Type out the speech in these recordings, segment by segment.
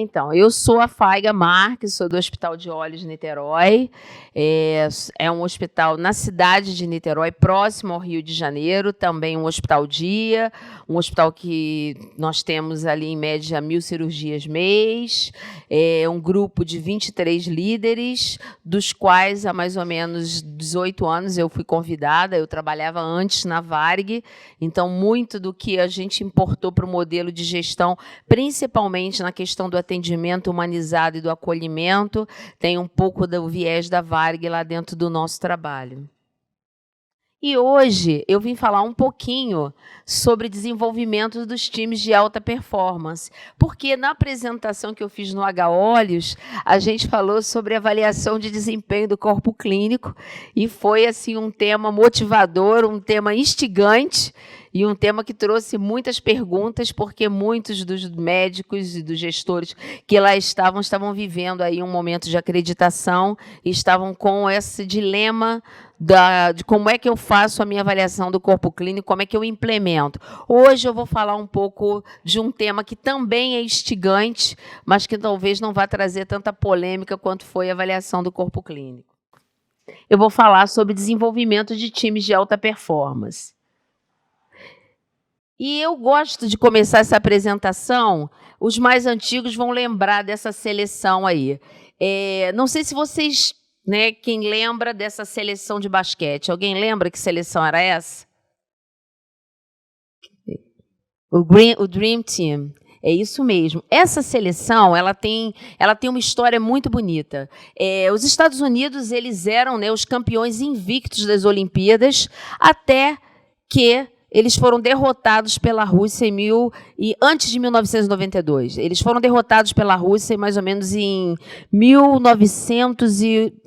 Então, eu sou a Faiga Marques, sou do Hospital de Olhos de Niterói. É um hospital na cidade de Niterói, próximo ao Rio de Janeiro, também um hospital-dia, um hospital que nós temos ali, em média, 1.000 cirurgias mês, um grupo de 23 líderes, dos quais, há mais ou menos 18 anos, eu fui convidada, eu trabalhava antes na Varig, então, muito do que a gente importou para o modelo de gestão, principalmente na questão do atendimento humanizado e do acolhimento, tem um pouco do viés da Varig lá dentro do nosso trabalho. E hoje eu vim falar um pouquinho sobre desenvolvimento dos times de alta performance, porque na apresentação que eu fiz no H-Olhos, a gente falou sobre avaliação de desempenho do corpo clínico, e foi assim um tema motivador, um tema instigante, e um tema que trouxe muitas perguntas, porque muitos dos médicos e dos gestores que lá estavam vivendo aí um momento de acreditação e estavam com esse dilema de como é que eu faço a minha avaliação do corpo clínico, como é que eu implemento. Hoje eu vou falar um pouco de um tema que também é instigante, mas que talvez não vá trazer tanta polêmica quanto foi a avaliação do corpo clínico. Eu vou falar sobre desenvolvimento de times de alta performance. E eu gosto de começar essa apresentação, os mais antigos vão lembrar dessa seleção aí. Não sei se vocês, né, quem lembra dessa seleção de basquete? Alguém lembra que seleção era essa? O Dream Team. É isso mesmo. Essa seleção, ela tem uma história muito bonita. Os Estados Unidos, eles eram, né, os campeões invictos das Olimpíadas, até que eles foram derrotados pela Rússia antes de 1992. Eles foram derrotados pela Rússia mais ou menos em 1900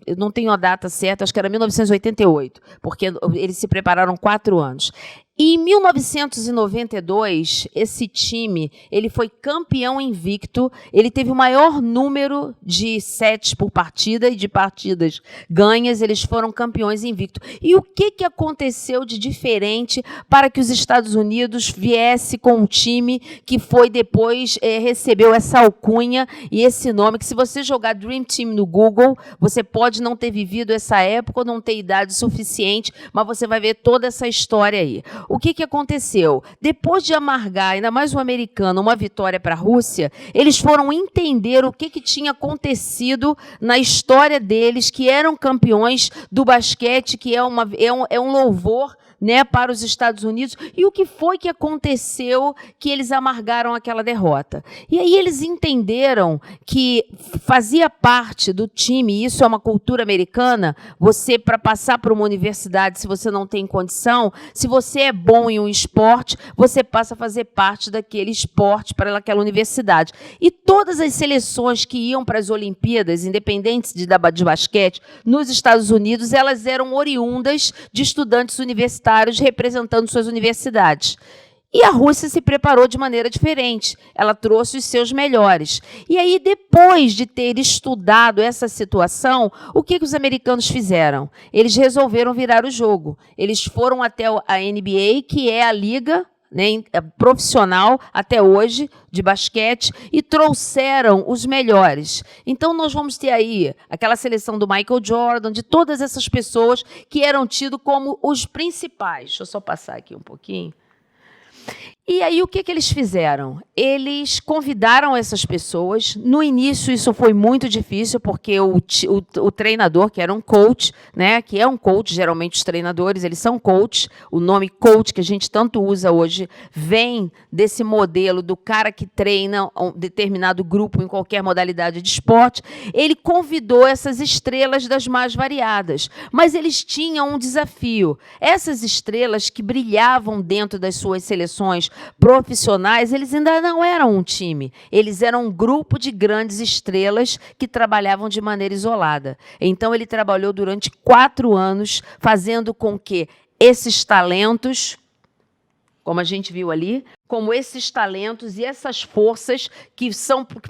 eu não tenho a data certa, acho que era 1988, porque eles se prepararam 4 anos. E em 1992, esse time ele foi campeão invicto, ele teve o maior número de sets por partida e de partidas ganhas, eles foram campeões invicto. E o que aconteceu de diferente para que os Estados Unidos viesse com um time que foi depois, recebeu essa alcunha e esse nome, que se você jogar Dream Team no Google, você pode não ter vivido essa época ou não ter idade suficiente, mas você vai ver toda essa história aí. O que aconteceu? Depois de amargar, ainda mais o americano, uma vitória para a Rússia, eles foram entender o que tinha acontecido na história deles, que eram campeões do basquete, que é um louvor, né, para os Estados Unidos, e o que foi que aconteceu que eles amargaram aquela derrota. E aí eles entenderam que fazia parte do time, e isso é uma cultura americana, você, para passar por uma universidade, se você não tem condição, se você é bom em um esporte, você passa a fazer parte daquele esporte para aquela universidade. E todas as seleções que iam para as Olimpíadas, independentes de basquete, nos Estados Unidos, elas eram oriundas de estudantes universitários representando suas universidades. E a Rússia se preparou de maneira diferente. Ela trouxe os seus melhores. E aí, depois de ter estudado essa situação, o que os americanos fizeram? Eles resolveram virar o jogo. Eles foram até a NBA, que é a liga, né, profissional até hoje de basquete, e trouxeram os melhores. Então nós vamos ter aí aquela seleção do Michael Jordan, de todas essas pessoas que eram tidos como os principais. Deixa eu só passar aqui um pouquinho. E aí o que eles fizeram? Eles convidaram essas pessoas. No início isso foi muito difícil, porque o treinador, que era um coach, né, que é um coach, geralmente os treinadores, eles são coach, o nome coach que a gente tanto usa hoje vem desse modelo do cara que treina um determinado grupo em qualquer modalidade de esporte. Ele convidou essas estrelas das mais variadas, mas eles tinham um desafio. Essas estrelas que brilhavam dentro das suas seleções profissionais, eles ainda não eram um time, eles eram um grupo de grandes estrelas que trabalhavam de maneira isolada. Então, ele trabalhou durante 4 anos, fazendo com que esses talentos, como a gente viu ali, como esses talentos e essas forças que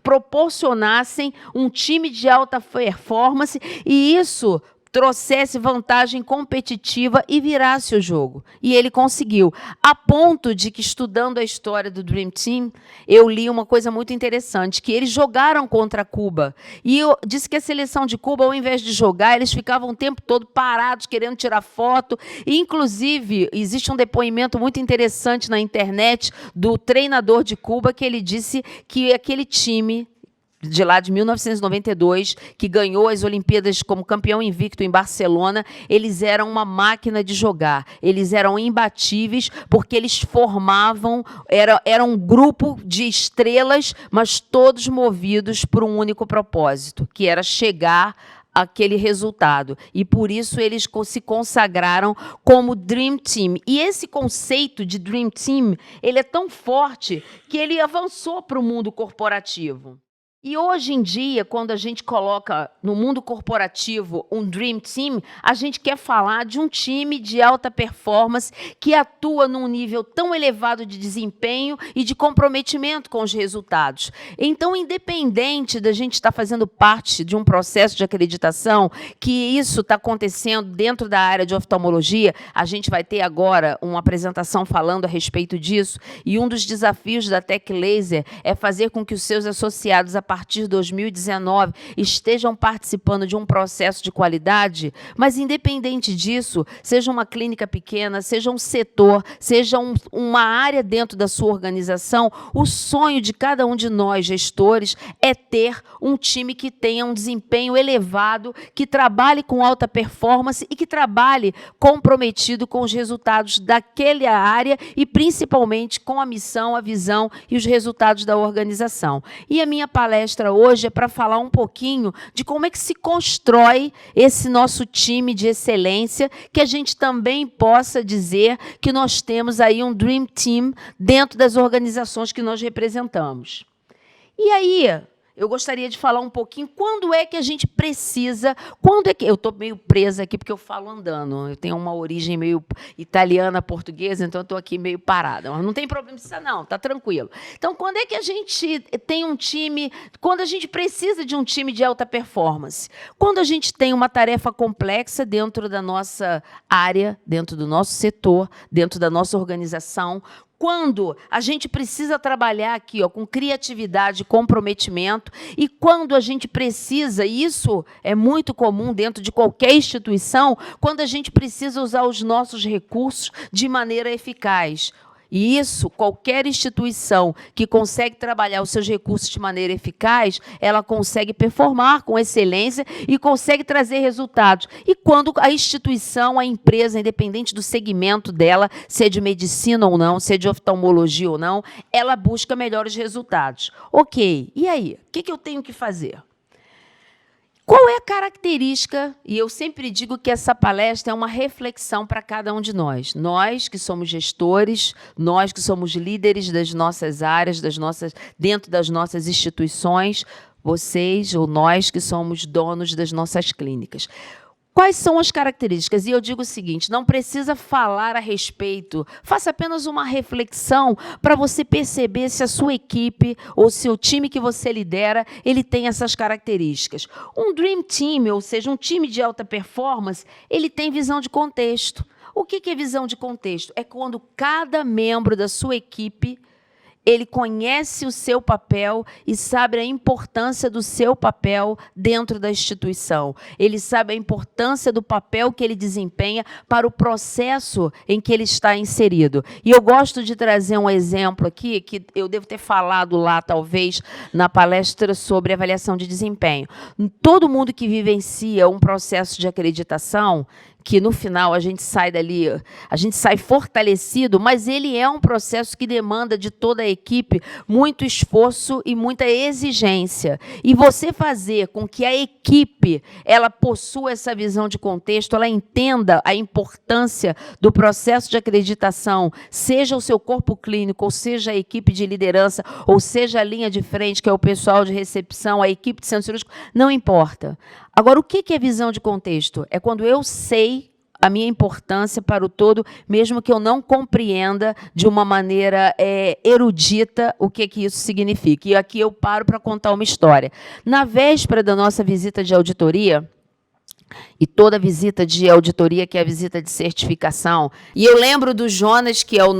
proporcionassem um time de alta performance, e isso trouxesse vantagem competitiva e virasse o jogo. E ele conseguiu. A ponto de que, estudando a história do Dream Team, eu li uma coisa muito interessante, que eles jogaram contra Cuba. E eu disse que a seleção de Cuba, ao invés de jogar, eles ficavam o tempo todo parados, querendo tirar foto. E, inclusive, existe um depoimento muito interessante na internet do treinador de Cuba, que ele disse que aquele time de lá de 1992, que ganhou as Olimpíadas como campeão invicto em Barcelona, eles eram uma máquina de jogar. Eles eram imbatíveis porque eles formavam, era um grupo de estrelas, mas todos movidos por um único propósito, que era chegar aquele resultado. E por isso eles se consagraram como Dream Team. E esse conceito de Dream Team, ele é tão forte que ele avançou para o mundo corporativo. E hoje em dia, quando a gente coloca no mundo corporativo um Dream Team, a gente quer falar de um time de alta performance que atua num nível tão elevado de desempenho e de comprometimento com os resultados. Então, independente da gente estar fazendo parte de um processo de acreditação, que isso está acontecendo dentro da área de oftalmologia, a gente vai ter agora uma apresentação falando a respeito disso, e um dos desafios da Tech Laser é fazer com que os seus associados, a partir de 2019, estejam participando de um processo de qualidade, mas, independente disso, seja uma clínica pequena, seja um setor, seja uma área dentro da sua organização, o sonho de cada um de nós, gestores, é ter um time que tenha um desempenho elevado, que trabalhe com alta performance e que trabalhe comprometido com os resultados daquela área e, principalmente, com a missão, a visão e os resultados da organização. E a minha palestra hoje é para falar um pouquinho de como é que se constrói esse nosso time de excelência, que a gente também possa dizer que nós temos aí um Dream Team dentro das organizações que nós representamos. E aí, eu gostaria de falar um pouquinho quando é que a gente precisa, quando é que... Eu estou meio presa aqui porque eu falo andando, eu tenho uma origem meio italiana, portuguesa, então eu estou aqui meio parada. Mas não tem problema disso não, está tranquilo. Então, quando é que a gente tem um time, quando a gente precisa de um time de alta performance? Quando a gente tem uma tarefa complexa dentro da nossa área, dentro do nosso setor, dentro da nossa organização, quando a gente precisa trabalhar aqui, ó, com criatividade e comprometimento, e quando a gente precisa, e isso é muito comum dentro de qualquer instituição, quando a gente precisa usar os nossos recursos de maneira eficaz. E isso, qualquer instituição que consegue trabalhar os seus recursos de maneira eficaz, ela consegue performar com excelência e consegue trazer resultados. E quando a instituição, a empresa, independente do segmento dela, se é de medicina ou não, se é de oftalmologia ou não, ela busca melhores resultados. Ok, e aí? O que eu tenho que fazer? Qual é a característica, e eu sempre digo que essa palestra é uma reflexão para cada um de nós. Nós que somos gestores, nós que somos líderes das nossas áreas, dentro das nossas instituições, vocês ou nós que somos donos das nossas clínicas. Quais são as características? E eu digo o seguinte, não precisa falar a respeito, faça apenas uma reflexão para você perceber se a sua equipe ou se o time que você lidera, ele tem essas características. Um Dream Team, ou seja, um time de alta performance, ele tem visão de contexto. O que é visão de contexto? É quando cada membro da sua equipe ele conhece o seu papel e sabe a importância do seu papel dentro da instituição. Ele sabe a importância do papel que ele desempenha para o processo em que ele está inserido. E eu gosto de trazer um exemplo aqui, que eu devo ter falado lá, talvez, na palestra sobre avaliação de desempenho. Todo mundo que vivencia um processo de acreditação, que no final a gente sai dali, a gente sai fortalecido, mas ele é um processo que demanda de toda a equipe muito esforço e muita exigência. E você fazer com que a equipe ela possua essa visão de contexto, ela entenda a importância do processo de acreditação, seja o seu corpo clínico, ou seja a equipe de liderança, ou seja a linha de frente, que é o pessoal de recepção, a equipe de centro cirúrgico, não importa. Agora, o que é visão de contexto? É quando eu sei a minha importância para o todo, mesmo que eu não compreenda de uma maneira erudita o que isso significa. E aqui eu paro para contar uma história. Na véspera da nossa visita de auditoria, E toda visita de auditoria, que é a visita de certificação. E eu lembro do Jonas, que é um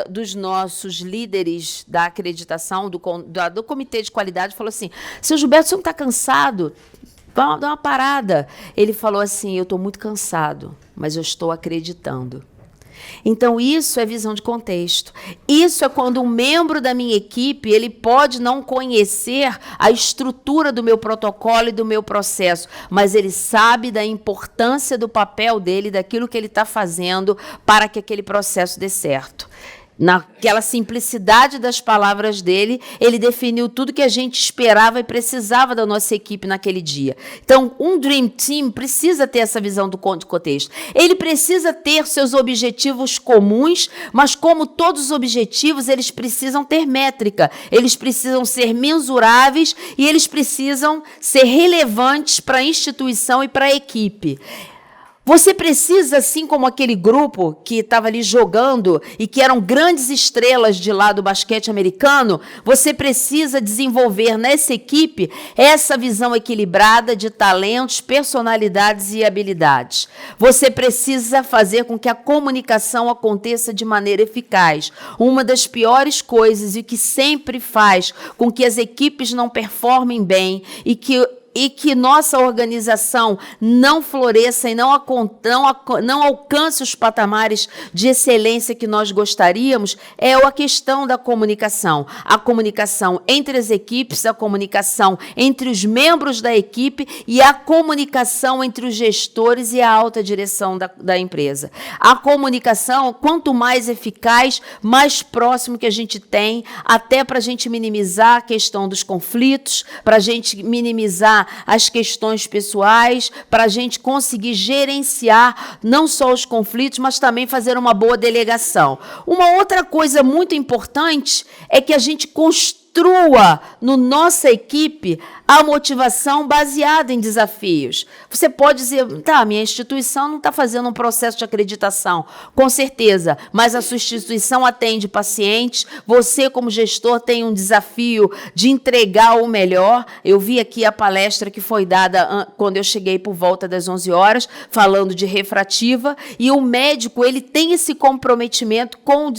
dos nossos líderes da acreditação, do comitê de qualidade, falou assim: seu Gilberto, você não está cansado? Vamos dar uma parada. Ele falou assim: eu estou muito cansado, mas eu estou acreditando. Então, isso é visão de contexto. Isso é quando um membro da minha equipe, ele pode não conhecer a estrutura do meu protocolo e do meu processo, mas ele sabe da importância do papel dele, daquilo que ele está fazendo para que aquele processo dê certo. Naquela simplicidade das palavras dele, ele definiu tudo que a gente esperava e precisava da nossa equipe naquele dia. Então, um Dream Team precisa ter essa visão do contexto. Ele precisa ter seus objetivos comuns, mas como todos os objetivos, eles precisam ter métrica, eles precisam ser mensuráveis e eles precisam ser relevantes para a instituição e para a equipe. Você precisa, assim como aquele grupo que estava ali jogando e que eram grandes estrelas de lá do basquete americano, você precisa desenvolver nessa equipe essa visão equilibrada de talentos, personalidades e habilidades. Você precisa fazer com que a comunicação aconteça de maneira eficaz. Uma das piores coisas e que sempre faz com que as equipes não performem bem e que nossa organização não floresça e não alcance os patamares de excelência que nós gostaríamos, é a questão da comunicação. A comunicação entre as equipes, a comunicação entre os membros da equipe e a comunicação entre os gestores e a alta direção da empresa. A comunicação, quanto mais eficaz, mais próximo que a gente tem, até para a gente minimizar a questão dos conflitos, para a gente minimizar as questões pessoais, para a gente conseguir gerenciar não só os conflitos, mas também fazer uma boa delegação. Uma outra coisa muito importante é que a gente construa na nossa equipe a motivação baseada em desafios. Você pode dizer, tá, minha instituição não está fazendo um processo de acreditação. Com certeza, mas a sua instituição atende pacientes, você como gestor tem um desafio de entregar o melhor. Eu vi aqui a palestra que foi dada quando eu cheguei por volta das 11 horas, falando de refrativa, e o médico ele tem esse comprometimento com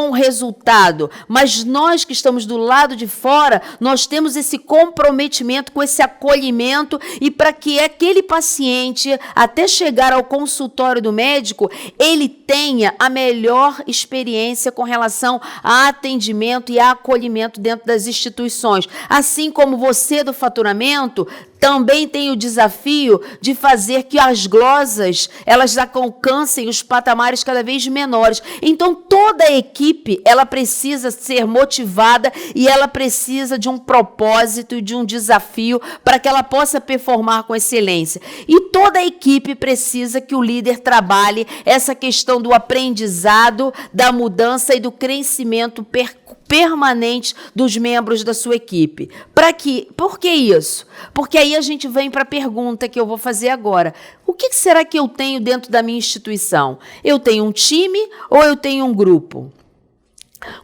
o resultado, mas nós que estamos do lado de fora, nós temos esse comprometimento com esse acolhimento e para que aquele paciente, até chegar ao consultório do médico, ele tenha a melhor experiência com relação a atendimento e a acolhimento dentro das instituições. Assim como você do faturamento também tem o desafio de fazer que as glosas elas alcancem os patamares cada vez menores. Então, toda a equipe ela precisa ser motivada e ela precisa de um propósito e de um desafio para que ela possa performar com excelência. E toda a equipe precisa que o líder trabalhe essa questão do aprendizado, da mudança e do crescimento permanente dos membros da sua equipe. Por que isso? Porque aí a gente vem para a pergunta que eu vou fazer agora. O que será que eu tenho dentro da minha instituição? Eu tenho um time ou eu tenho um grupo?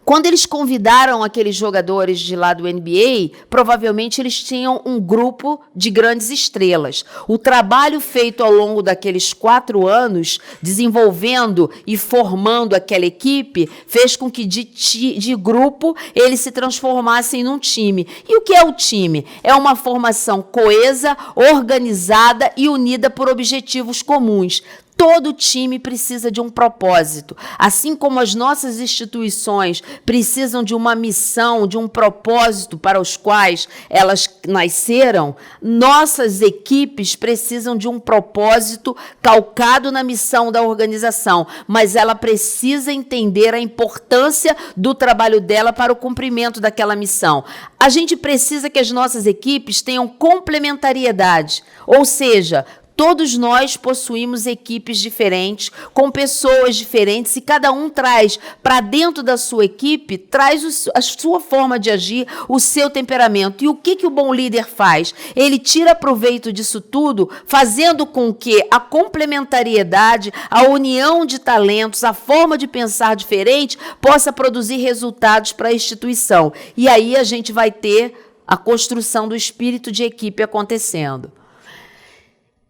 Quando eles convidaram aqueles jogadores de lá do NBA, provavelmente eles tinham um grupo de grandes estrelas. O trabalho feito ao longo daqueles 4 anos, desenvolvendo e formando aquela equipe, fez com que de grupo eles se transformassem num time. E o que é o time? É uma formação coesa, organizada e unida por objetivos comuns. Todo time precisa de um propósito. Assim como as nossas instituições precisam de uma missão, de um propósito para os quais elas nasceram, nossas equipes precisam de um propósito calcado na missão da organização, mas ela precisa entender a importância do trabalho dela para o cumprimento daquela missão. A gente precisa que as nossas equipes tenham complementariedade, ou seja, todos nós possuímos equipes diferentes, com pessoas diferentes, e cada um traz para dentro da sua equipe, traz a sua forma de agir, o seu temperamento. E o que o bom líder faz? Ele tira proveito disso tudo, fazendo com que a complementariedade, a união de talentos, a forma de pensar diferente, possa produzir resultados para a instituição. E aí a gente vai ter a construção do espírito de equipe acontecendo.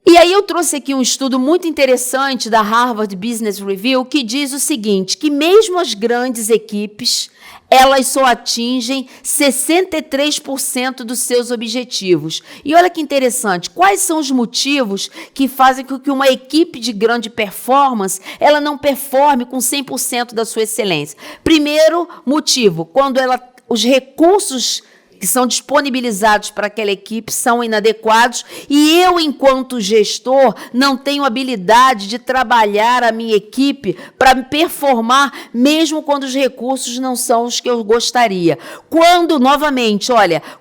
E aí eu trouxe aqui um estudo muito interessante da Harvard Business Review que diz o seguinte, que mesmo as grandes equipes, elas só atingem 63% dos seus objetivos. E olha que interessante, quais são os motivos que fazem com que uma equipe de grande performance, ela não performe com 100% da sua excelência? Primeiro motivo, quando os recursos que são disponibilizados para aquela equipe são inadequados e eu, enquanto gestor, não tenho habilidade de trabalhar a minha equipe para performar, mesmo quando os recursos não são os que eu gostaria. Quando, novamente,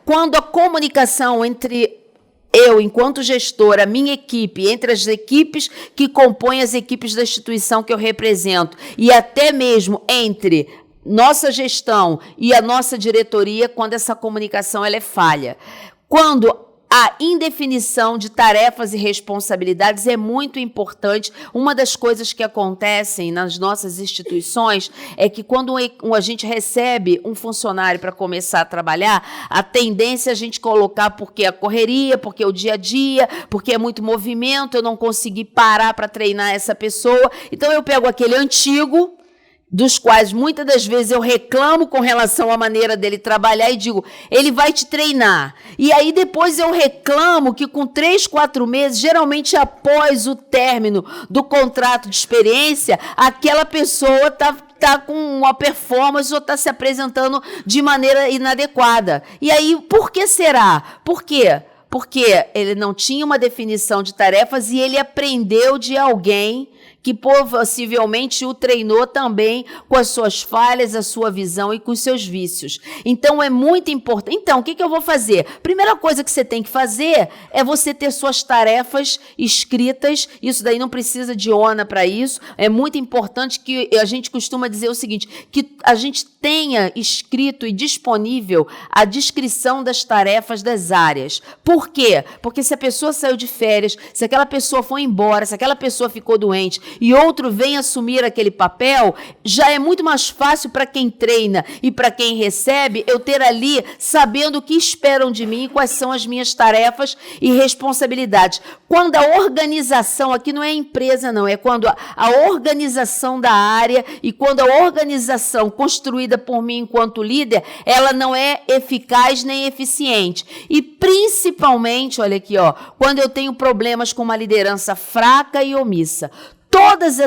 quando a comunicação entre eu, enquanto gestor, a minha equipe, entre as equipes que compõem as equipes da instituição que eu represento e até mesmo entre nossa gestão e a nossa diretoria, quando essa comunicação ela é falha. Quando a indefinição de tarefas e responsabilidades é muito importante. Uma das coisas que acontecem nas nossas instituições é que quando a gente recebe um funcionário para começar a trabalhar, a tendência é a gente colocar porque a correria, porque o dia a dia, porque é muito movimento, eu não consegui parar para treinar essa pessoa. Então eu pego aquele antigo, dos quais muitas das vezes eu reclamo com relação à maneira dele trabalhar e digo, ele vai te treinar. E aí depois eu reclamo que com 3, 4 meses, geralmente após o término do contrato de experiência, aquela pessoa está com uma performance ou está se apresentando de maneira inadequada. E aí, por que será? Por quê? Porque ele não tinha uma definição de tarefas e ele aprendeu de alguém que possivelmente o treinou também com as suas falhas, a sua visão e com os seus vícios. Então, é muito importante. Então, o que eu vou fazer? Primeira coisa que você tem que fazer é você ter suas tarefas escritas. Isso daí não precisa de ONA para isso. É muito importante que a gente costuma dizer o seguinte, que a gente tenha escrito e disponível a descrição das tarefas das áreas. Por quê? Porque se a pessoa saiu de férias, se aquela pessoa foi embora, se aquela pessoa ficou doente, e outro vem assumir aquele papel, já é muito mais fácil para quem treina e para quem recebe eu ter ali sabendo o que esperam de mim, quais são as minhas tarefas e responsabilidades. Quando a organização, aqui não é empresa não, é quando a organização da área e quando a organização construída por mim enquanto líder, ela não é eficaz nem eficiente. E principalmente, olha aqui, quando eu tenho problemas com uma liderança fraca e omissa. Todas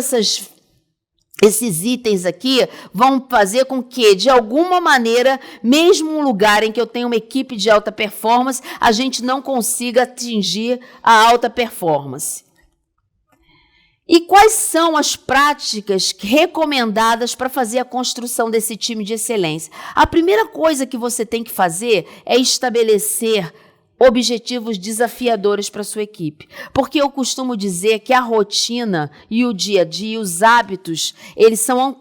esses itens aqui vão fazer com que, de alguma maneira, mesmo um lugar em que eu tenho uma equipe de alta performance, a gente não consiga atingir a alta performance. E quais são as práticas recomendadas para fazer a construção desse time de excelência? A primeira coisa que você tem que fazer é estabelecer objetivos desafiadores para a sua equipe. Porque eu costumo dizer que a rotina e o dia a dia, os hábitos,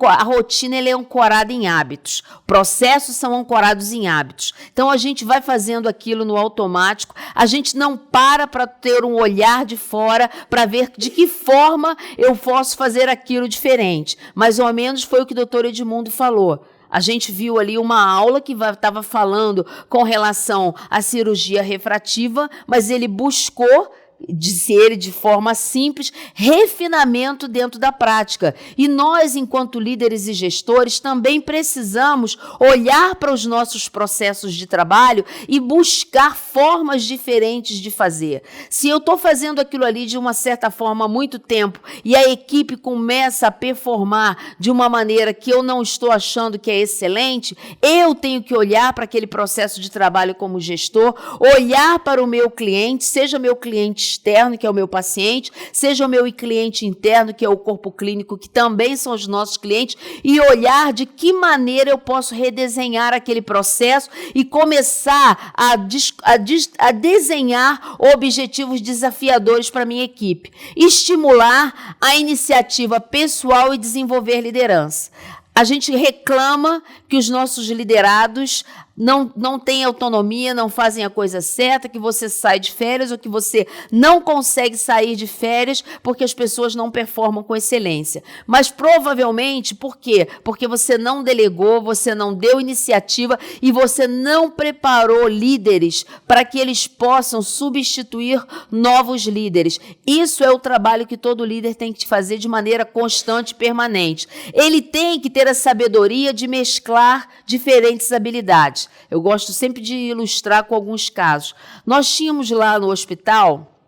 a rotina é ancorada em hábitos. Processos são ancorados em hábitos. Então, a gente vai fazendo aquilo no automático, a gente não para ter um olhar de fora para ver de que forma eu posso fazer aquilo diferente. Mais ou menos foi o que o doutor Edmundo falou. A gente viu ali uma aula que estava falando com relação à cirurgia refrativa, mas ele buscou, disse ele de forma simples, refinamento dentro da prática. E nós, enquanto líderes e gestores, também precisamos olhar para os nossos processos de trabalho e buscar formas diferentes de fazer. Se eu estou fazendo aquilo ali de uma certa forma há muito tempo e a equipe começa a performar de uma maneira que eu não estou achando que é excelente, eu tenho que olhar para aquele processo de trabalho como gestor, olhar para o meu cliente, seja meu cliente externo, que é o meu paciente, seja o meu cliente interno, que é o corpo clínico, que também são os nossos clientes, e olhar de que maneira eu posso redesenhar aquele processo e começar a desenhar objetivos desafiadores para a minha equipe. Estimular a iniciativa pessoal e desenvolver liderança. A gente reclama que os nossos liderados não têm autonomia, não fazem a coisa certa, que você sai de férias ou que você não consegue sair de férias porque as pessoas não performam com excelência. Mas provavelmente, por quê? Porque você não delegou, você não deu iniciativa e você não preparou líderes para que eles possam substituir novos líderes. Isso é o trabalho que todo líder tem que fazer de maneira constante e permanente. Ele tem que ter a sabedoria de mesclar diferentes habilidades. Eu gosto sempre de ilustrar com alguns casos. Nós tínhamos lá no hospital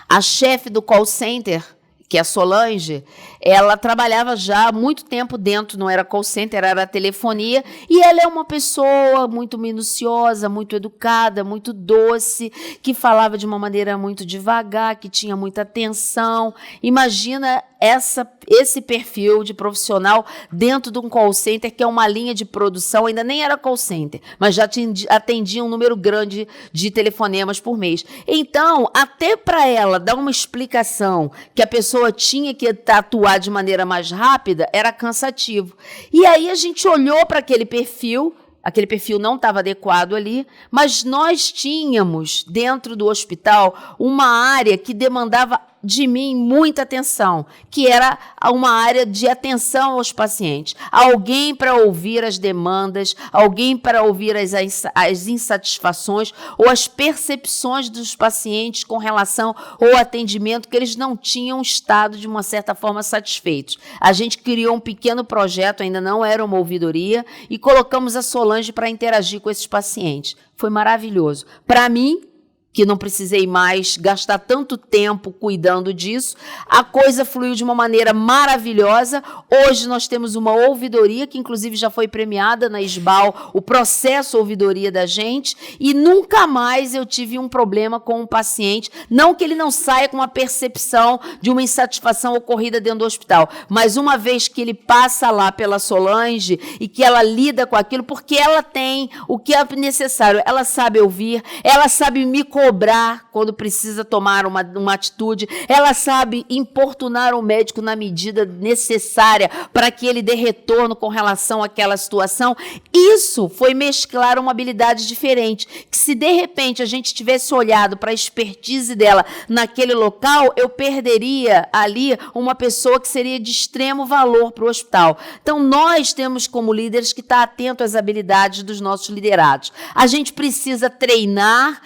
a chefe do call center, que é a Solange. Ela trabalhava já há muito tempo dentro, não era call center, era telefonia, e ela é uma pessoa muito minuciosa, muito educada, muito doce, que falava de uma maneira muito devagar, que tinha muita atenção. Imagina esse perfil de profissional dentro de um call center, que é uma linha de produção, ainda nem era call center, mas já atendia um número grande de telefonemas por mês. Então, até para ela dar uma explicação que a pessoa tinha que atuar de maneira mais rápida, era cansativo. E aí a gente olhou para aquele perfil não estava adequado ali, mas nós tínhamos dentro do hospital uma área que demandava de mim muita atenção, que era uma área de atenção aos pacientes. Alguém para ouvir as demandas, alguém para ouvir as insatisfações ou as percepções dos pacientes com relação ao atendimento, que eles não tinham estado, de uma certa forma, satisfeitos. A gente criou um pequeno projeto, ainda não era uma ouvidoria, e colocamos a Solange para interagir com esses pacientes. Foi maravilhoso. Para mim, que não precisei mais gastar tanto tempo cuidando disso, a coisa fluiu de uma maneira maravilhosa. Hoje nós temos uma ouvidoria, que inclusive já foi premiada na SBAL, o processo ouvidoria da gente, e nunca mais eu tive um problema com um paciente, não que ele não saia com uma percepção de uma insatisfação ocorrida dentro do hospital, mas uma vez que ele passa lá pela Solange e que ela lida com aquilo, porque ela tem o que é necessário, ela sabe ouvir, ela sabe me cobrar quando precisa tomar uma atitude, ela sabe importunar o médico na medida necessária para que ele dê retorno com relação àquela situação. Isso foi mesclar uma habilidade diferente, que se de repente a gente tivesse olhado para a expertise dela naquele local, eu perderia ali uma pessoa que seria de extremo valor para o hospital. Então, nós temos como líderes que estar atento às habilidades dos nossos liderados. A gente precisa treinar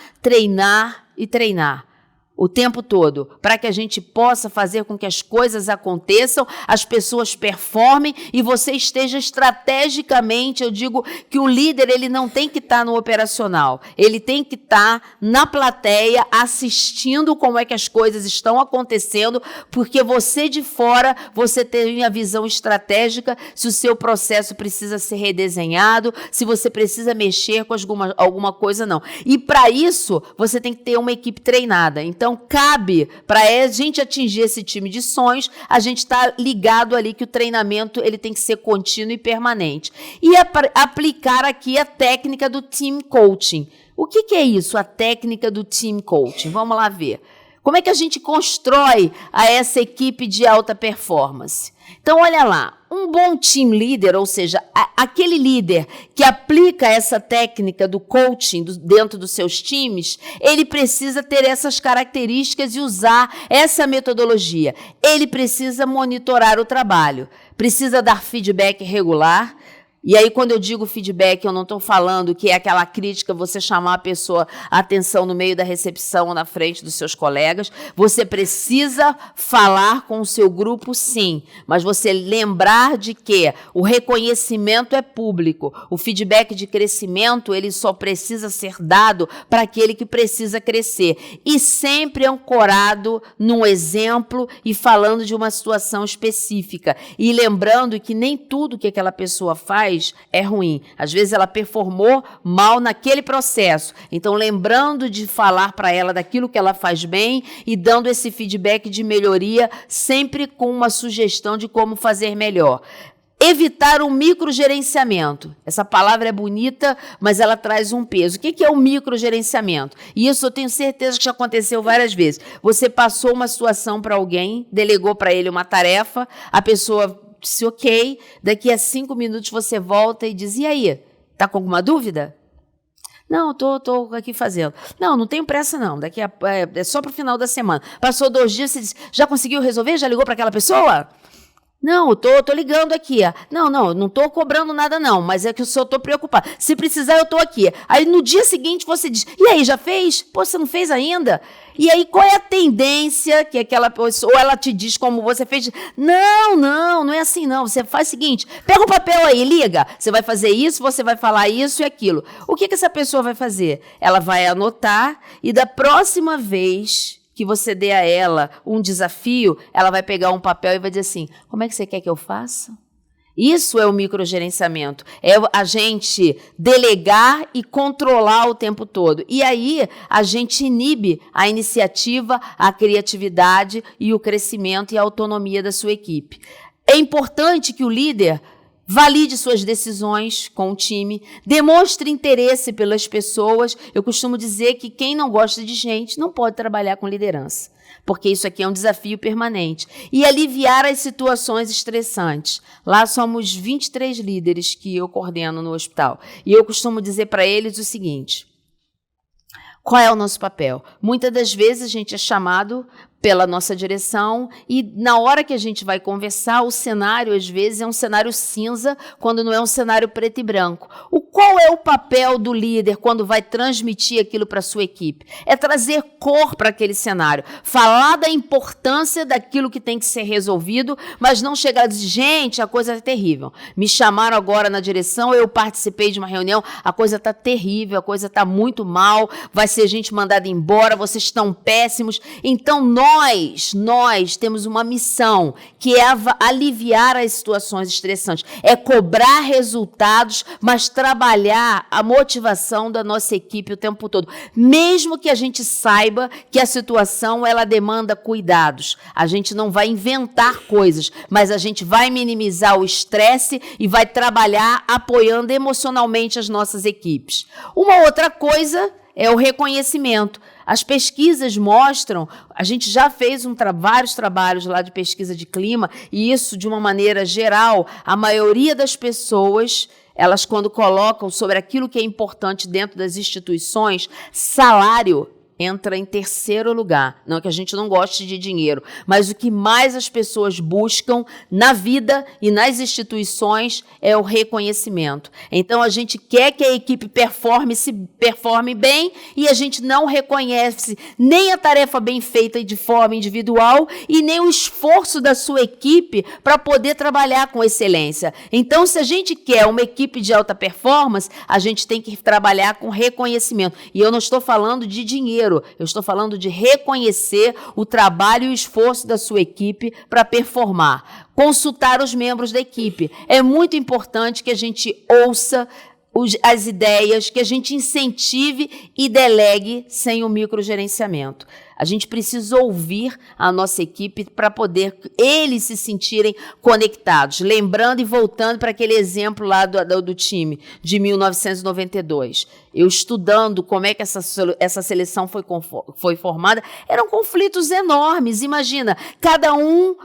e treinar o tempo todo, para que a gente possa fazer com que as coisas aconteçam, as pessoas performem e você esteja estrategicamente. Eu digo que o líder, ele não tem que estar no operacional, ele tem que estar na plateia, assistindo como é que as coisas estão acontecendo, porque você de fora, você tem a visão estratégica, se o seu processo precisa ser redesenhado, se você precisa mexer com alguma coisa, não. E para isso, você tem que ter uma equipe treinada. Então, cabe para a gente atingir esse time de sonhos, a gente está ligado ali que o treinamento ele tem que ser contínuo e permanente. E aplicar aqui a técnica do team coaching. O que é isso, a técnica do team coaching? Vamos lá ver. Como é que a gente constrói essa equipe de alta performance? Então, olha lá, um bom team leader, ou seja, aquele líder que aplica essa técnica do coaching dentro dos seus times, ele precisa ter essas características e usar essa metodologia. Ele precisa monitorar o trabalho, precisa dar feedback regular. E aí, quando eu digo feedback, eu não estou falando que é aquela crítica, você chamar a pessoa a atenção no meio da recepção ou na frente dos seus colegas. Você precisa falar com o seu grupo, sim, mas você lembrar de que o reconhecimento é público. O feedback de crescimento, ele só precisa ser dado para aquele que precisa crescer. E sempre ancorado num exemplo e falando de uma situação específica. E lembrando que nem tudo que aquela pessoa faz é ruim. Às vezes ela performou mal naquele processo. Então, lembrando de falar para ela daquilo que ela faz bem e dando esse feedback de melhoria, sempre com uma sugestão de como fazer melhor. Evitar o microgerenciamento. Essa palavra é bonita, mas ela traz um peso. O que é o microgerenciamento? E isso eu tenho certeza que já aconteceu várias vezes. Você passou uma situação para alguém, delegou para ele uma tarefa, a pessoa disse ok, daqui a 5 minutos você volta e diz, e aí? Está com alguma dúvida? Não, tô aqui fazendo. Não tenho pressa não, é só para o final da semana. Passou 2 dias, você disse, já conseguiu resolver? Já ligou para aquela pessoa? Não, eu tô ligando aqui. Não tô cobrando nada não, mas é que eu só tô preocupada. Se precisar, eu tô aqui. Aí no dia seguinte você diz, e aí, já fez? Pô, você não fez ainda? E aí qual é a tendência que aquela pessoa, ou ela te diz como você fez? Não é assim não. Você faz o seguinte, pega o papel aí, liga. Você vai fazer isso, você vai falar isso e aquilo. O que essa pessoa vai fazer? Ela vai anotar e da próxima vez que você dê a ela um desafio, ela vai pegar um papel e vai dizer assim, como é que você quer que eu faça? Isso é o microgerenciamento, é a gente delegar e controlar o tempo todo. E aí a gente inibe a iniciativa, a criatividade e o crescimento e a autonomia da sua equipe. É importante que o líder valide suas decisões com o time, demonstre interesse pelas pessoas. Eu costumo dizer que quem não gosta de gente não pode trabalhar com liderança, porque isso aqui é um desafio permanente. E aliviar as situações estressantes. Lá somos 23 líderes que eu coordeno no hospital. E eu costumo dizer para eles o seguinte, qual é o nosso papel? Muitas das vezes a gente é chamado pela nossa direção e na hora que a gente vai conversar, o cenário às vezes é um cenário cinza, quando não é um cenário preto e branco. Qual é o papel do líder quando vai transmitir aquilo para a sua equipe? É trazer cor para aquele cenário, falar da importância daquilo que tem que ser resolvido, mas não chegar a dizer, gente, a coisa é terrível. Me chamaram agora na direção, eu participei de uma reunião, a coisa está terrível, a coisa está muito mal, vai ser gente mandada embora, vocês estão péssimos. Então, nós temos uma missão, que é aliviar as situações estressantes, é cobrar resultados, mas trabalhar a motivação da nossa equipe o tempo todo. Mesmo que a gente saiba que a situação ela demanda cuidados. A gente não vai inventar coisas, mas a gente vai minimizar o estresse e vai trabalhar apoiando emocionalmente as nossas equipes. Uma outra coisa é o reconhecimento. As pesquisas mostram, a gente já fez vários trabalhos lá de pesquisa de clima, e isso, de uma maneira geral, a maioria das pessoas, elas quando colocam sobre aquilo que é importante dentro das instituições, salário entra em terceiro lugar. Não que a gente não goste de dinheiro, mas o que mais as pessoas buscam na vida e nas instituições é o reconhecimento. Então, a gente quer que a equipe performe bem e a gente não reconhece nem a tarefa bem feita de forma individual e nem o esforço da sua equipe para poder trabalhar com excelência. Então, se a gente quer uma equipe de alta performance, a gente tem que trabalhar com reconhecimento. E eu não estou falando de dinheiro, eu estou falando de reconhecer o trabalho e o esforço da sua equipe para performar. Consultar os membros da equipe. É muito importante que a gente ouça as ideias, que a gente incentive e delegue sem o microgerenciamento. A gente precisa ouvir a nossa equipe para poder eles se sentirem conectados. Lembrando e voltando para aquele exemplo lá do time de 1992. Eu estudando como é que essa seleção foi formada, eram conflitos enormes. Imagina, cada um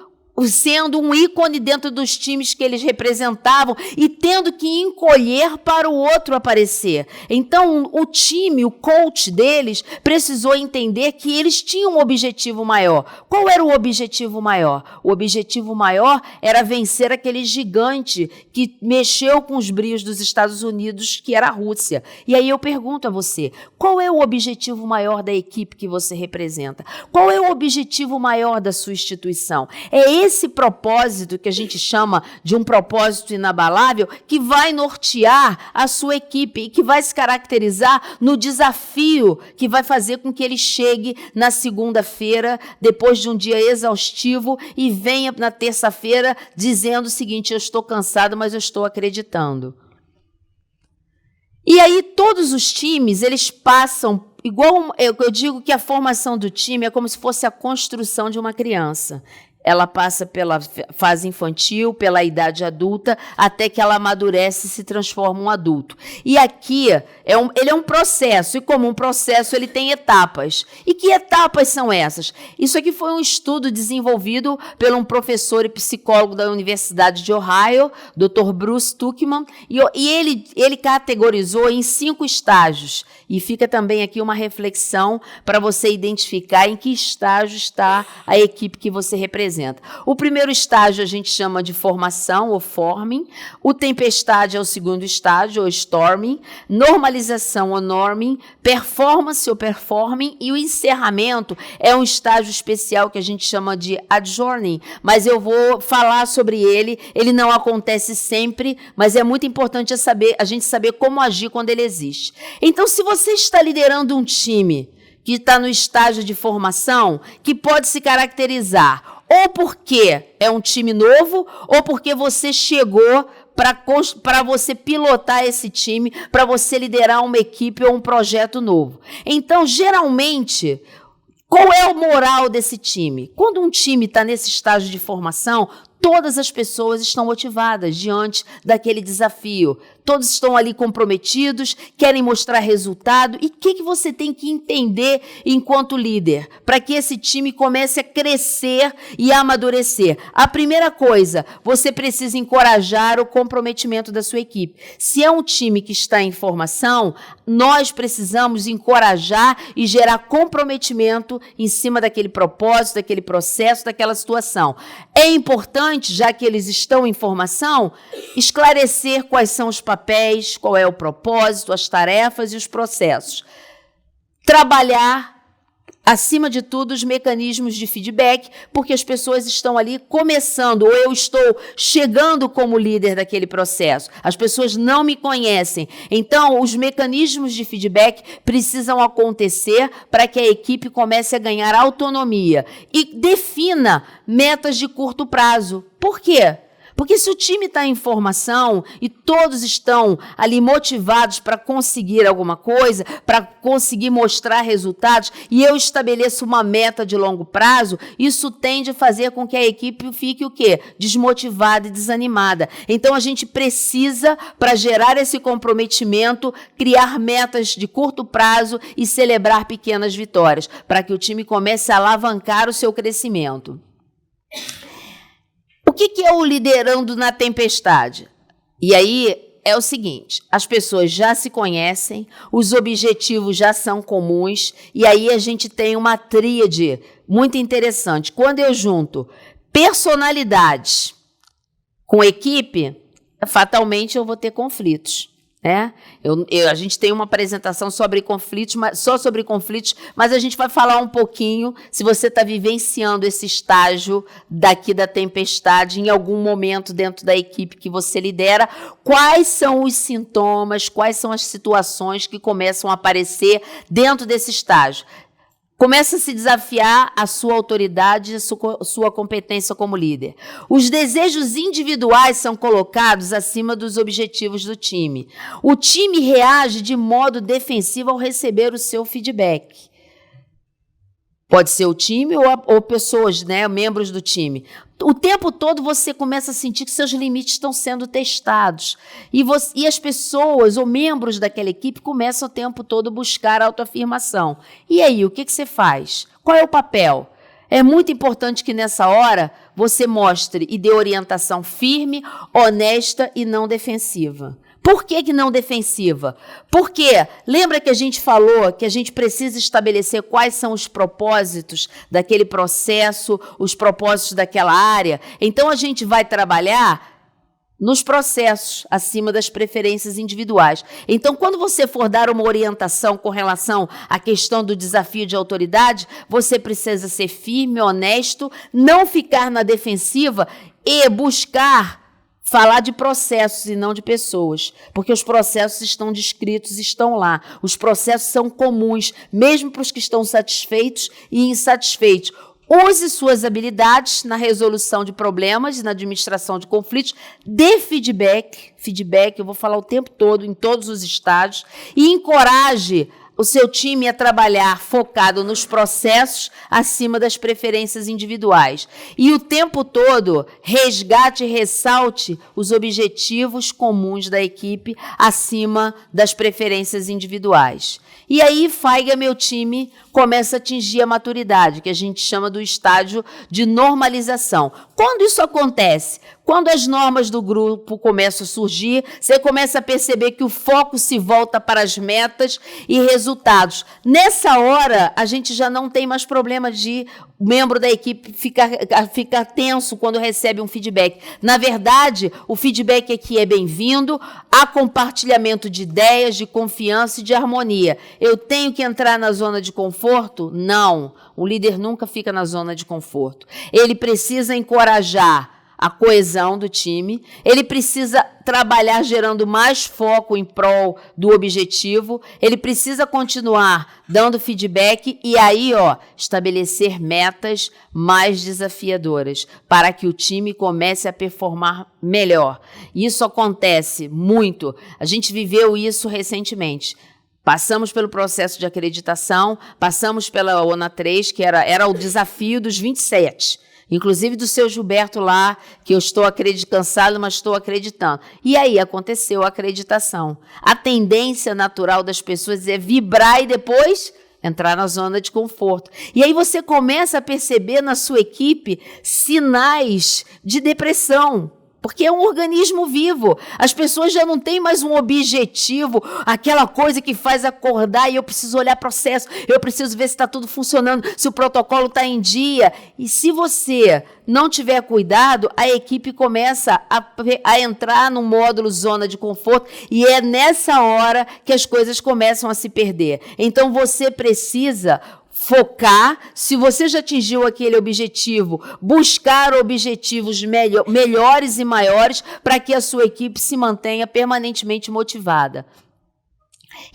sendo um ícone dentro dos times que eles representavam e tendo que encolher para o outro aparecer. Então, o time, o coach deles, precisou entender que eles tinham um objetivo maior. Qual era o objetivo maior? O objetivo maior era vencer aquele gigante que mexeu com os brios dos Estados Unidos, que era a Rússia. E aí eu pergunto a você, qual é o objetivo maior da equipe que você representa? Qual é o objetivo maior da sua instituição? É esse propósito que a gente chama de um propósito inabalável que vai nortear a sua equipe e que vai se caracterizar no desafio que vai fazer com que ele chegue na segunda-feira, depois de um dia exaustivo, e venha na terça-feira dizendo o seguinte, eu estou cansado, mas eu estou acreditando. E aí todos os times, eles passam, igual eu digo que a formação do time é como se fosse a construção de uma criança. ela passa pela fase infantil, pela idade adulta, até que ela amadurece e se transforma em um adulto. E aqui, ele é um processo, e como um processo, ele tem etapas. E que etapas são essas? Isso aqui foi um estudo desenvolvido por um professor e psicólogo da Universidade de Ohio, Dr. Bruce Tuchman, e ele categorizou em 5 estágios. E fica também aqui uma reflexão para você identificar em que estágio está a equipe que você representa. O primeiro estágio a gente chama de formação ou forming, o tempestade é o segundo estágio, ou storming, normalização ou norming, performance ou performing, e o encerramento é um estágio especial que a gente chama de adjourning, mas eu vou falar sobre ele não acontece sempre, mas é muito importante a gente saber como agir quando ele existe. Então, se você está liderando um time que está no estágio de formação, que pode se caracterizar ou porque é um time novo, ou porque você chegou para você pilotar esse time, para você liderar uma equipe ou um projeto novo. Então, geralmente, qual é o moral desse time? Quando um time está nesse estágio de formação, todas as pessoas estão motivadas diante daquele desafio. Todos estão ali comprometidos, querem mostrar resultado. E o que você tem que entender enquanto líder para que esse time comece a crescer e a amadurecer? A primeira coisa, você precisa encorajar o comprometimento da sua equipe. Se é um time que está em formação, nós precisamos encorajar e gerar comprometimento em cima daquele propósito, daquele processo, daquela situação. É importante, já que eles estão em formação, esclarecer quais são os papéis, qual é o propósito, as tarefas e os processos. Trabalhar, acima de tudo, os mecanismos de feedback, porque as pessoas estão ali começando, ou eu estou chegando como líder daquele processo. As pessoas não me conhecem. Então, os mecanismos de feedback precisam acontecer para que a equipe comece a ganhar autonomia. E defina metas de curto prazo. Por quê? Porque se o time está em formação e todos estão ali motivados para conseguir alguma coisa, para conseguir mostrar resultados, e eu estabeleço uma meta de longo prazo, isso tende a fazer com que a equipe fique o quê? Desmotivada e desanimada. Então, a gente precisa, para gerar esse comprometimento, criar metas de curto prazo e celebrar pequenas vitórias, para que o time comece a alavancar o seu crescimento. O que é o liderando na tempestade? E aí é o seguinte, as pessoas já se conhecem, os objetivos já são comuns, e aí a gente tem uma tríade muito interessante. Quando eu junto personalidades com equipe, fatalmente eu vou ter conflitos. A gente tem uma apresentação sobre conflitos, só sobre conflitos, mas a gente vai falar um pouquinho, se você está vivenciando esse estágio daqui da tempestade, em algum momento dentro da equipe que você lidera, quais são os sintomas, quais são as situações que começam a aparecer dentro desse estágio. Começa a se desafiar a sua autoridade e a sua competência como líder. Os desejos individuais são colocados acima dos objetivos do time. O time reage de modo defensivo ao receber o seu feedback. Pode ser o time ou pessoas, membros do time. O tempo todo você começa a sentir que seus limites estão sendo testados. E as pessoas ou membros daquela equipe começam o tempo todo a buscar autoafirmação. E aí, o que você faz? Qual é o papel? É muito importante que nessa hora você mostre e dê orientação firme, honesta e não defensiva. Por que não defensiva? Porque lembra que a gente falou que a gente precisa estabelecer quais são os propósitos daquele processo, os propósitos daquela área? Então, a gente vai trabalhar nos processos, acima das preferências individuais. Então, quando você for dar uma orientação com relação à questão do desafio de autoridade, você precisa ser firme, honesto, não ficar na defensiva e buscar falar de processos e não de pessoas, porque os processos estão descritos, estão lá. Os processos são comuns, mesmo para os que estão satisfeitos e insatisfeitos. Use suas habilidades na resolução de problemas e na administração de conflitos. Dê feedback, eu vou falar o tempo todo, em todos os estágios, e encoraje o seu time a trabalhar focado nos processos acima das preferências individuais. E o tempo todo, resgate e ressalte os objetivos comuns da equipe acima das preferências individuais. E aí, Faiga, meu time, começa a atingir a maturidade, que a gente chama do estágio de normalização. Quando isso acontece? Quando as normas do grupo começam a surgir, você começa a perceber que o foco se volta para as metas e resultados. Nessa hora, a gente já não tem mais problema de o membro da equipe ficar tenso quando recebe um feedback. Na verdade, o feedback aqui é bem-vindo, há compartilhamento de ideias, de confiança e de harmonia. Eu tenho que entrar na zona de conforto? Não. O líder nunca fica na zona de conforto. Ele precisa encorajar a coesão do time, ele precisa trabalhar gerando mais foco em prol do objetivo, ele precisa continuar dando feedback e aí, estabelecer metas mais desafiadoras para que o time comece a performar melhor. Isso acontece muito. A gente viveu isso recentemente. Passamos pelo processo de acreditação, passamos pela ONA 3, que era o desafio dos 27. Inclusive do seu Gilberto lá, que eu estou cansado, mas estou acreditando. E aí aconteceu a acreditação. A tendência natural das pessoas é vibrar e depois entrar na zona de conforto. E aí você começa a perceber na sua equipe sinais de depressão. Porque é um organismo vivo. As pessoas já não têm mais um objetivo, aquela coisa que faz acordar e eu preciso olhar processo, eu preciso ver se está tudo funcionando, se o protocolo está em dia. E se você não tiver cuidado, a equipe começa a entrar no módulo zona de conforto e é nessa hora que as coisas começam a se perder. Então você precisa focar, se você já atingiu aquele objetivo, buscar objetivos melhores e maiores para que a sua equipe se mantenha permanentemente motivada.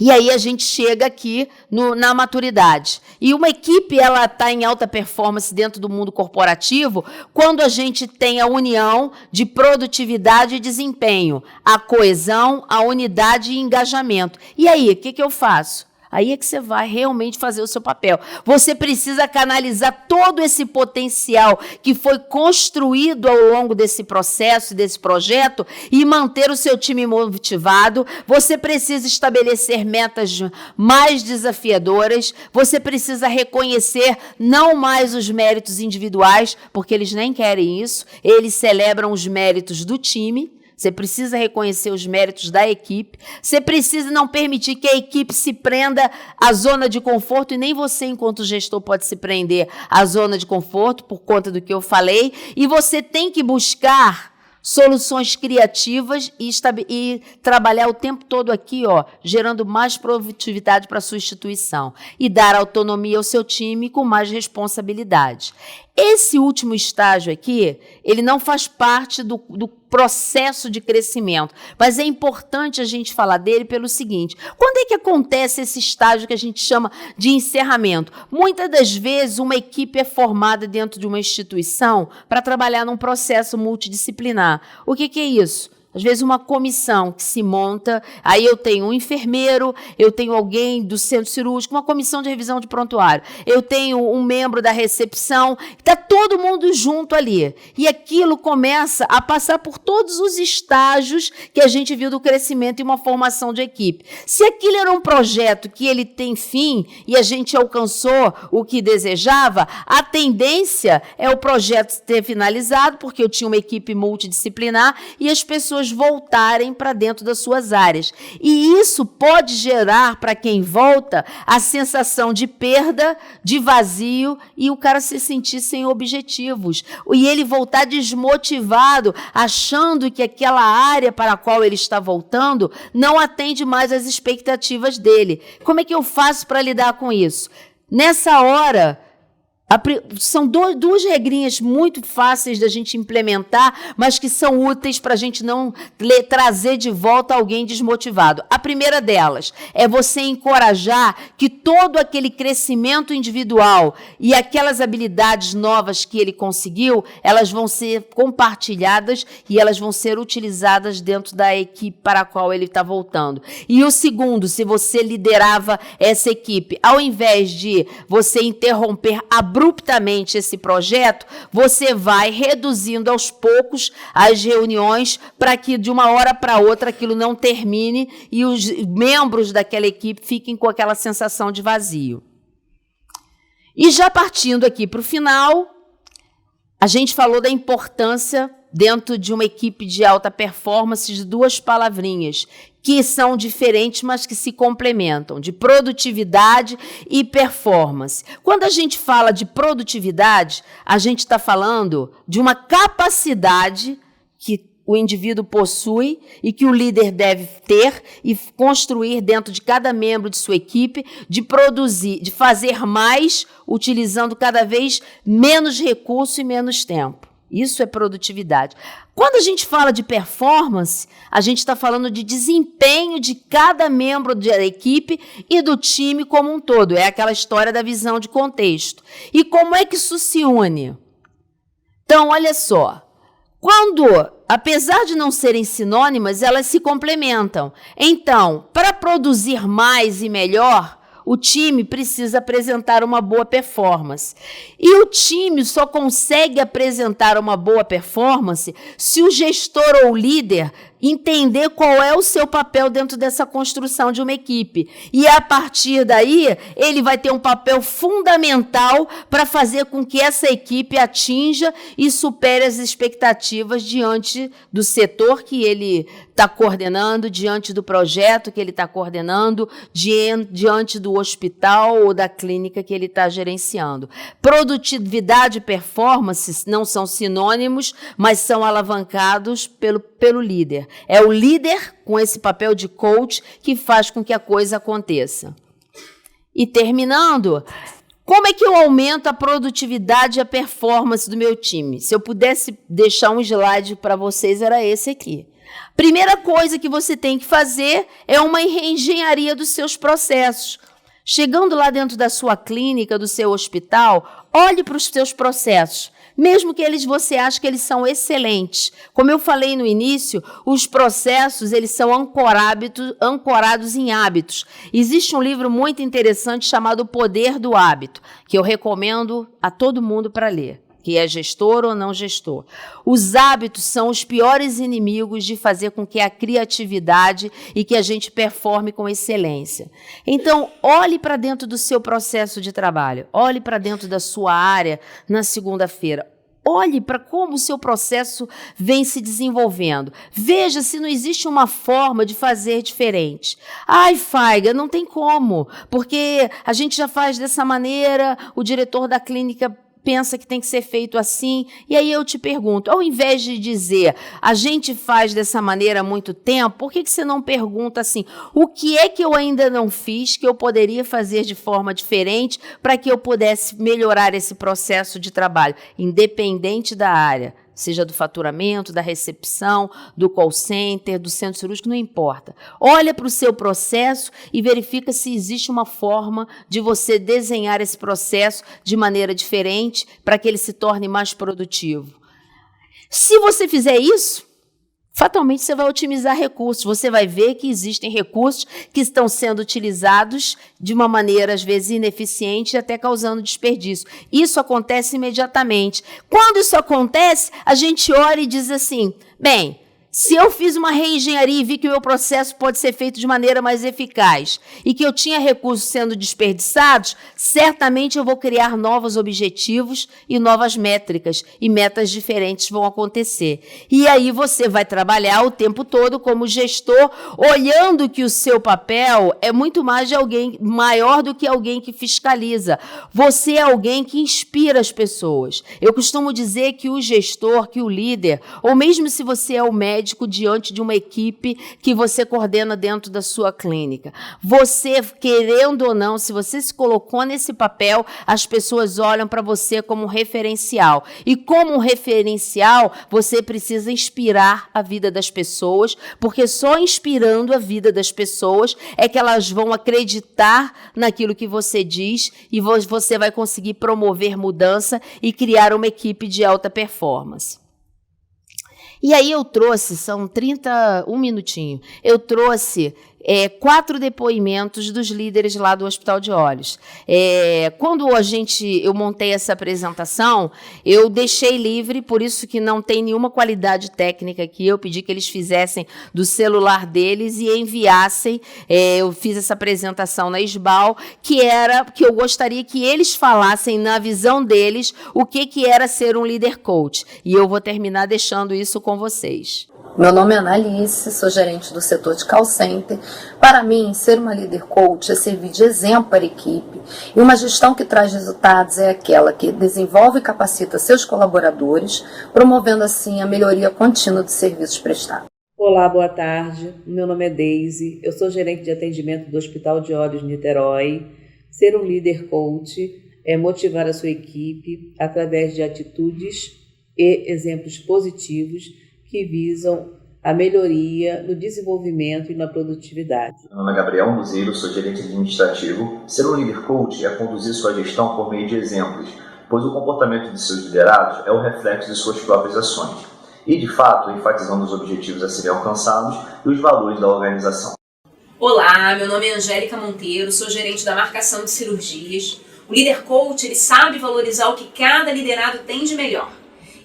E aí a gente chega aqui na maturidade. E uma equipe, ela está em alta performance dentro do mundo corporativo quando a gente tem a união de produtividade e desempenho, a coesão, a unidade e engajamento. E aí, o que eu faço? Aí é que você vai realmente fazer o seu papel. Você precisa canalizar todo esse potencial que foi construído ao longo desse processo, desse projeto, e manter o seu time motivado. Você precisa estabelecer metas mais desafiadoras. Você precisa reconhecer não mais os méritos individuais, porque eles nem querem isso. Eles celebram os méritos do time. Você precisa reconhecer os méritos da equipe. Você precisa não permitir que a equipe se prenda à zona de conforto, e nem você, enquanto gestor, pode se prender à zona de conforto por conta do que eu falei. E você tem que buscar soluções criativas e trabalhar o tempo todo aqui, gerando mais produtividade para a sua instituição e dar autonomia ao seu time com mais responsabilidade. Esse último estágio aqui, ele não faz parte do processo de crescimento, mas é importante a gente falar dele pelo seguinte: quando é que acontece esse estágio que a gente chama de encerramento? Muitas das vezes uma equipe é formada dentro de uma instituição para trabalhar num processo multidisciplinar. O que é isso? Às vezes uma comissão que se monta, aí eu tenho um enfermeiro, eu tenho alguém do centro cirúrgico, uma comissão de revisão de prontuário, eu tenho um membro da recepção, está todo mundo junto ali. E aquilo começa a passar por todos os estágios que a gente viu do crescimento e uma formação de equipe. Se aquilo era um projeto que ele tem fim e a gente alcançou o que desejava, a tendência é o projeto ter finalizado, porque eu tinha uma equipe multidisciplinar e as pessoas voltarem para dentro das suas áreas. E isso pode gerar para quem volta a sensação de perda, de vazio e o cara se sentir sem objetivos. E ele voltar desmotivado, achando que aquela área para a qual ele está voltando não atende mais às expectativas dele. Como é que eu faço para lidar com isso? Nessa hora, São duas regrinhas muito fáceis da gente implementar, mas que são úteis para a gente não trazer de volta alguém desmotivado. A primeira delas é você encorajar que todo aquele crescimento individual e aquelas habilidades novas que ele conseguiu, elas vão ser compartilhadas e elas vão ser utilizadas dentro da equipe para a qual ele está voltando. E o segundo, se você liderava essa equipe, ao invés de você interromper abruptamente esse projeto, você vai reduzindo aos poucos as reuniões para que de uma hora para outra aquilo não termine e os membros daquela equipe fiquem com aquela sensação de vazio. E já partindo aqui para o final, a gente falou da importância dentro de uma equipe de alta performance de duas palavrinhas que são diferentes, mas que se complementam, de produtividade e performance. Quando a gente fala de produtividade, a gente está falando de uma capacidade que o indivíduo possui e que o líder deve ter e construir dentro de cada membro de sua equipe, de produzir, de fazer mais, utilizando cada vez menos recurso e menos tempo. Isso é produtividade. Quando a gente fala de performance, a gente está falando de desempenho de cada membro da equipe e do time como um todo. É aquela história da visão de contexto. E como é que isso se une? Então, olha só. Apesar de não serem sinônimas, elas se complementam. Então, para produzir mais e melhor, o time precisa apresentar uma boa performance. E o time só consegue apresentar uma boa performance se o gestor ou líder entender qual é o seu papel dentro dessa construção de uma equipe. E a partir daí, ele vai ter um papel fundamental para fazer com que essa equipe atinja e supere as expectativas diante do setor que ele está coordenando, diante do projeto que ele está coordenando, diante do hospital ou da clínica que ele está gerenciando. Produtividade e performance não são sinônimos, mas são alavancados pelo líder. É o líder, com esse papel de coach, que faz com que a coisa aconteça. E terminando, como é que eu aumento a produtividade e a performance do meu time? Se eu pudesse deixar um slide para vocês, era esse aqui. Primeira coisa que você tem que fazer é uma reengenharia dos seus processos. Chegando lá dentro da sua clínica, do seu hospital, olhe para os seus processos. Mesmo que você ache que eles são excelentes. Como eu falei no início, os processos eles são ancorados em hábitos. Existe um livro muito interessante chamado O Poder do Hábito, que eu recomendo a todo mundo para ler, que é gestor ou não gestor. Os hábitos são os piores inimigos de fazer com que a criatividade e que a gente performe com excelência. Então, olhe para dentro do seu processo de trabalho, olhe para dentro da sua área na segunda-feira. Olhe para como o seu processo vem se desenvolvendo. Veja se não existe uma forma de fazer diferente. Ai, Faiga, não tem como, porque a gente já faz dessa maneira, o diretor da clínica pensa que tem que ser feito assim, e aí eu te pergunto, ao invés de dizer, a gente faz dessa maneira há muito tempo, por que você não pergunta assim, o que é que eu ainda não fiz, que eu poderia fazer de forma diferente, para que eu pudesse melhorar esse processo de trabalho, independente da área, seja do faturamento, da recepção, do call center, do centro cirúrgico, não importa. Olha para o seu processo e verifica se existe uma forma de você desenhar esse processo de maneira diferente para que ele se torne mais produtivo. Se você fizer isso, fatalmente você vai otimizar recursos. Você vai ver que existem recursos que estão sendo utilizados de uma maneira, às vezes, ineficiente e até causando desperdício. Isso acontece imediatamente. Quando isso acontece, a gente olha e diz assim, bem, se eu fiz uma reengenharia e vi que o meu processo pode ser feito de maneira mais eficaz e que eu tinha recursos sendo desperdiçados, certamente eu vou criar novos objetivos e novas métricas e metas diferentes vão acontecer. E aí você vai trabalhar o tempo todo como gestor, olhando que o seu papel é muito mais de alguém maior do que alguém que fiscaliza. Você é alguém que inspira as pessoas. Eu costumo dizer que o gestor, que o líder, ou mesmo se você é o médico, médico diante de uma equipe que você coordena dentro da sua clínica. Você, querendo ou não, se você se colocou nesse papel, as pessoas olham para você como um referencial. E como um referencial, você precisa inspirar a vida das pessoas, porque só inspirando a vida das pessoas é que elas vão acreditar naquilo que você diz e você vai conseguir promover mudança e criar uma equipe de alta performance. E aí eu trouxe, são 31 minutinhos, eu trouxe 4 depoimentos dos líderes lá do Hospital de Olhos. Quando eu montei essa apresentação, eu deixei livre, por isso que não tem nenhuma qualidade técnica aqui, eu pedi que eles fizessem do celular deles e enviassem, eu fiz essa apresentação na SBAL, que eu gostaria que eles falassem na visão deles o que era ser um líder coach. E eu vou terminar deixando isso com vocês. Meu nome é Analice, sou gerente do setor de call center. Para mim, ser uma líder coach é servir de exemplo para a equipe. E uma gestão que traz resultados é aquela que desenvolve e capacita seus colaboradores, promovendo assim a melhoria contínua dos serviços prestados. Olá, boa tarde. Meu nome é Deise, eu sou gerente de atendimento do Hospital de Olhos Niterói. Ser um líder coach é motivar a sua equipe através de atitudes e exemplos positivos que visam a melhoria no desenvolvimento e na produtividade. Meu nome é Gabriel Muzeiro, sou gerente administrativo. Ser um líder coach é conduzir sua gestão por meio de exemplos, pois o comportamento de seus liderados é o reflexo de suas próprias ações. E, de fato, enfatizando os objetivos a serem alcançados e os valores da organização. Olá, meu nome é Angélica Monteiro, sou gerente da marcação de cirurgias. O líder coach, ele sabe valorizar o que cada liderado tem de melhor.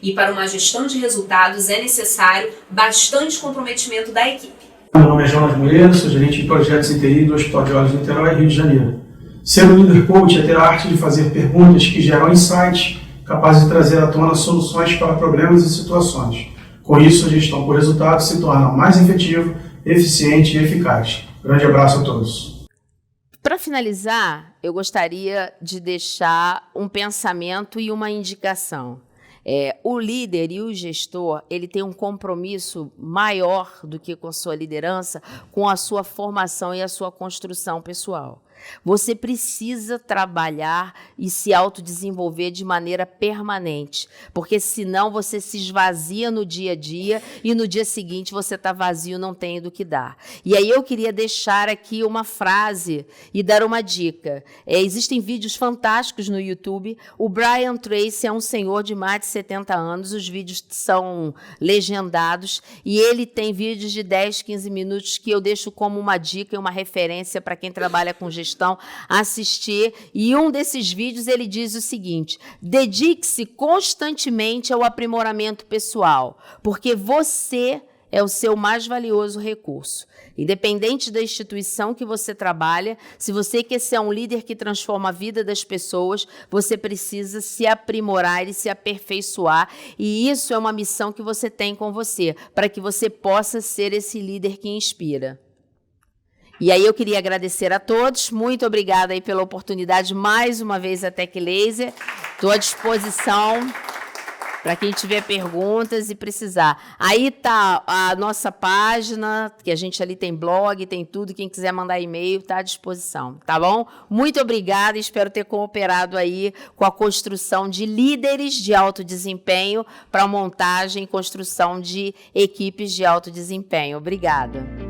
E para uma gestão de resultados é necessário bastante comprometimento da equipe. Meu nome é Jonas Moreira, sou gerente de projetos em TI do Hospital de Olhos Niterói, Rio de Janeiro. Ser um líder coach é ter a arte de fazer perguntas que geram insights, capazes de trazer à tona soluções para problemas e situações. Com isso, a gestão por resultados se torna mais efetiva, eficiente e eficaz. Grande abraço a todos. Para finalizar, eu gostaria de deixar um pensamento e uma indicação. O líder e o gestor, ele tem um compromisso maior do que com a sua liderança, com a sua formação e a sua construção pessoal. Você precisa trabalhar e se autodesenvolver de maneira permanente, porque senão você se esvazia no dia a dia e no dia seguinte você está vazio, não tem do que dar. E aí eu queria deixar aqui uma frase e dar uma dica. Existem vídeos fantásticos no YouTube. O Brian Tracy é um senhor de mais de 70 anos, os vídeos são legendados e ele tem vídeos de 10, 15 minutos que eu deixo como uma dica e uma referência para quem trabalha com gestão assistir, e um desses vídeos ele diz o seguinte: dedique-se constantemente ao aprimoramento pessoal, porque você é o seu mais valioso recurso. Independente da instituição que você trabalha, se você quer ser um líder que transforma a vida das pessoas, você precisa se aprimorar e se aperfeiçoar, e isso é uma missão que você tem com você, para que você possa ser esse líder que inspira. E aí eu queria agradecer a todos, muito obrigada aí pela oportunidade, mais uma vez a Tech Laser, estou à disposição para quem tiver perguntas e precisar. Aí está a nossa página, que a gente ali tem blog, tem tudo, quem quiser mandar e-mail está à disposição, tá bom? Muito obrigada, espero ter cooperado aí com a construção de líderes de alto desempenho para a montagem e construção de equipes de alto desempenho. Obrigada.